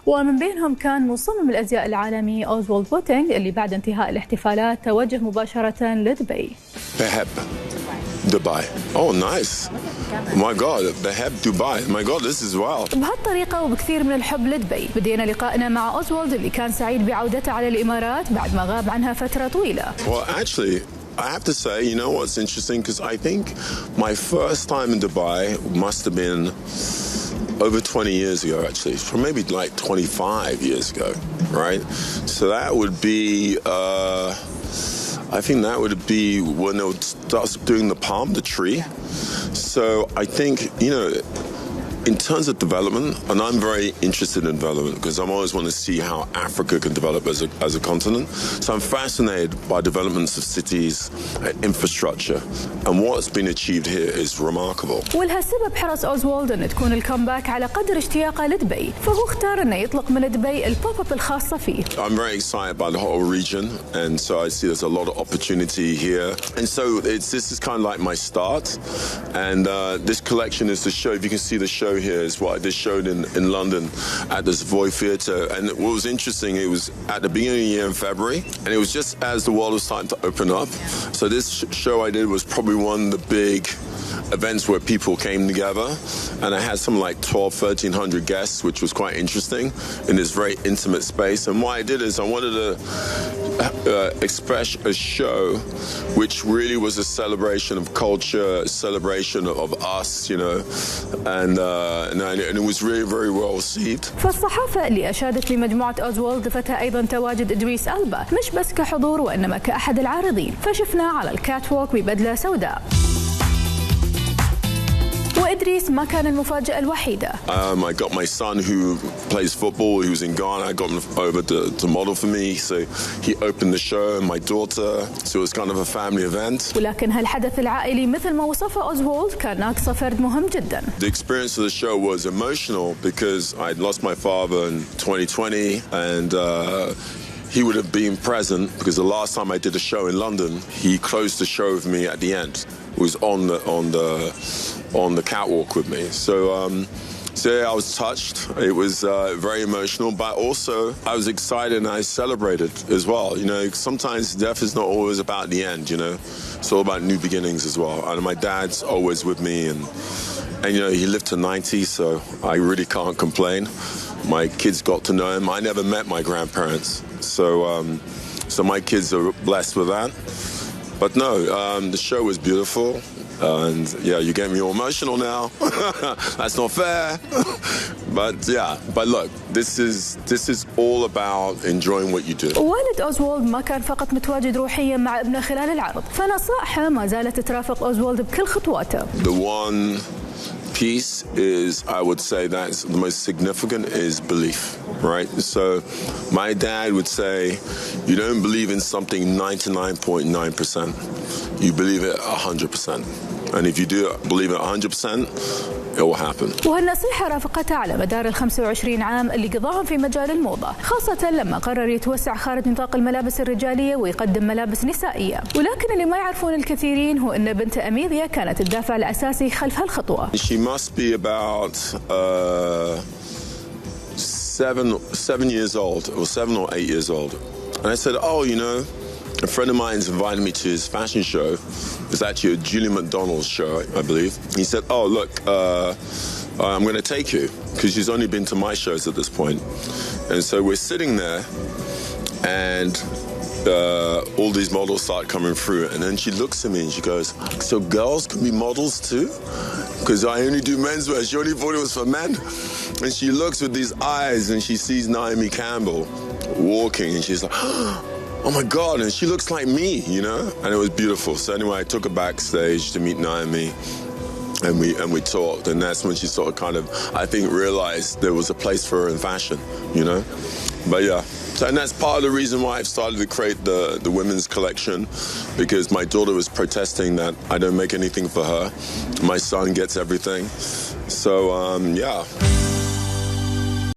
ومن بينهم كان مصمم الأزياء العالمي أوزوالد بوتينغ اللي بعد انتهاء الاحتفالات توجه مباشرة لدبي. بحب دبي. Oh nice. My God, بحب دبي. My God, this is wild. بهالطريقة وبكثير من الحب لدبي بدينا لقائنا مع أوزوالد اللي كان سعيد بعودته على الإمارات بعد ما غاب عنها فترة طويلة. Well, actually, I have to say, you know what's interesting? Because I think my first time in Dubai must have been over 20 years ago, actually, or maybe like 25 years ago, right? So that would be, I think that would be when they would start doing the palm, the tree. So I think, you know, in terms of development, and I'm very interested in development because I always want to see how Africa can develop as a continent. So I'm fascinated by developments of cities and infrastructure, and what's been achieved here is remarkable. ولهالسبب حرص أوزوالد أن تكون الكومباك على قدر اشتياقه لدبي، فهو اختار أنه يطلق من دبي البوب اب الخاصة فيه. I'm very excited by the whole region, and so I see there's a lot of opportunity here. And so this is kind of like my start, and this collection is to show. If you can see the show here is what I just showed in London at the Savoy Theatre, and what was interesting, it was at the beginning of the year in February, and it was just as the world was starting to open up. So this show I did was probably one of the big events where people came together, and I had something like 1,300 guests, which was quite interesting in this very intimate space. And what I did is I wanted to express a show which really was a celebration of culture, a celebration of us, you know, and it was really very well received. فالصحافة اللي أشادت لمجموعة أوزوالد ضفتها أيضا تواجد إدريس آلبا، مش بس كحضور وإنما كأحد العارضين، فشفناه على الكات ووك ببدلة سوداء. وإدريس ما كان المفاجأة الوحيدة. I got my son who plays football. He was in Ghana. I got him over to model for me. So he opened the show, and my daughter. So it was kind of a family event. ولكن هالحدث العائلي مثل ما وصفه أوزوالد كان ناقصه فرد مهم جدا. The experience of the show was emotional because I'd lost my father in 2020, and he would have been present because the last time I did a show in London, he closed the show with me at the end. He was on the catwalk with me. So yeah, I was touched. It was very emotional, but also I was excited and I celebrated as well. You know, sometimes death is not always about the end, you know. It's all about new beginnings as well. And my dad's always with me, and you know, he lived to 90, so I really can't complain. My kids got to know him. I never met my grandparents, so my kids are blessed with that. But no, the show was beautiful. And yeah, you get me all emotional now. That's not fair. But look, this is all about enjoying what you do. والد أوزوالد ما كان فقط متواجد روحيا مع ابنه خلال العرض، فنصائحه ما زالت ترافق أوزوالد بكل خطواته. The one piece is, I would say, that's the most significant is belief, right? So my dad would say, you don't believe in something 99.9%. You believe it 100%. And if you do believe it 100%, it will happen. وهالنصيحة رافقتها على مدار ال25 عام اللي قضاهم في مجال الموضة، خاصة لما قرر يتوسع خارج نطاق الملابس الرجالية ويقدم ملابس نسائية. ولكن اللي ما يعرفون الكثيرين هو أن بنت أميليا كانت الدافع الأساسي خلف هالخطوة. She must be about 7 years old, or 7 or 8 years old. And I said, oh, you know, a friend of mine's invited me to his fashion show. It's actually a Julie McDonald's show, I believe. He said, oh, look, I'm going to take you, because she's only been to my shows at this point. And so we're sitting there, and all these models start coming through. And then she looks at me and she goes, so girls can be models too? Because I only do menswear. She only thought it was for men. And she looks with these eyes and she sees Naomi Campbell walking, and she's like, oh my God, and she looks like me, you know? And it was beautiful. So anyway, I took her backstage to meet Naomi, and we talked, and that's when she sort of kind of, I think, realized there was a place for her in fashion, you know? But yeah, so, and that's part of the reason why I've started to create the women's collection, because my daughter was protesting that I don't make anything for her. My son gets everything. So, yeah.